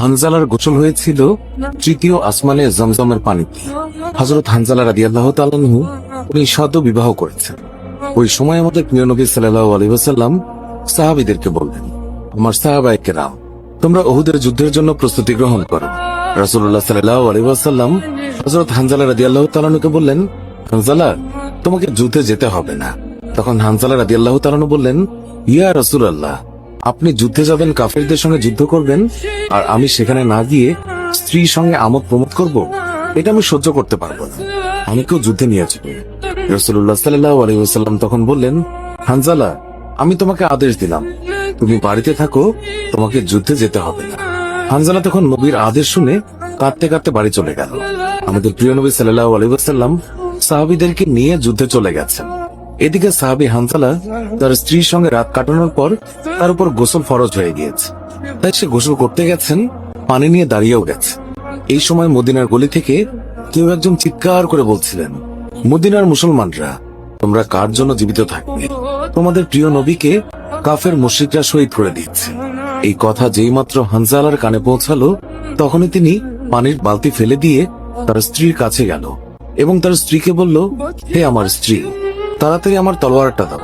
হানজালার গোসল হয়েছিল তৃতীয় আসমানে জমজমের পানিতে। হযরত হানজালা রাদিয়াল্লাহু তাআলা আনহু উনি সদ্য বিবাহ করেছেন। ওই সময় আমাদের প্রিয় নবী সাল্লাল্লাহু আলাইহি ওয়াসাল্লাম সাহাবীদেরকে বললেন, আমার সাহাবায়ে কেরাম, তোমরা উহুদের যুদ্ধের জন্য প্রস্তুতি গ্রহণ করো। রাসূলুল্লাহ সাল্লাল্লাহু আলাইহি ওয়াসাল্লাম হযরত হানজালা রাদিয়াল্লাহু তাআলা আনহুকে বললেন, হানজালা, তোমাকে যুদ্ধে যেতে হবে না। তখন হানজালা রাদিয়াল্লাহু তাআলা আনহু বললেন, ইয়া রাসূলুল্লাহ, আপনি যুদ্ধে যাবেন, কাফেরদের সঙ্গে যুদ্ধ করবেন, আর আমি সেখানে না গিয়ে স্ত্রীর সঙ্গে আমোদ প্রমোদ করব? এটা আমি সহ্য করতে পারবো না। আমাকেও যুদ্ধে নিয়ে যাবে। রাসূলুল্লাহ সাল্লাল্লাহু আলাইহি ওয়াসাল্লাম তখন বললেন, হানজালা, আমি তোমাকে আদেশ দিলাম, তুমি বাড়িতে থাকো, তোমাকে যুদ্ধে যেতে হবে না। হানজালা তখন নবীর আদেশ শুনে কাঁদতে কাঁদতে বাড়ি চলে গেল। আমাদের প্রিয় নবী সাল্লাল্লাহু আলাইহি ওয়াসাল্লাম সাহাবীদেরকে নিয়ে যুদ্ধে চলে গেছেন। এদিকে সাহাবী হানজালা তার স্ত্রীর সঙ্গে রাত কাটানোর পর তার উপর গোসল ফরজ হয়ে গিয়েছে, তাই সে গোসল করতে গেছেন, পানি নিয়ে দাঁড়িয়েও গেছে। এই সময় মদিনার গলি থেকে কেউ একজন চিৎকার করে বলছিলেন, মদিনার মুসলমানরা, তোমরা কার জন্য জীবিত থাকবে? তোমাদের প্রিয় নবীকে কাফের মুশরিকরা শহীদ করে দিচ্ছে। এই কথা যেই মাত্র হানজালার কানে পৌঁছালো, তখনই তিনি পানির বালতি ফেলে দিয়ে তার স্ত্রীর কাছে গেল এবং তার স্ত্রীকে বলল, হে আমার স্ত্রী, তাড়াতাড়ি আমার তলোয়ারটা দাও।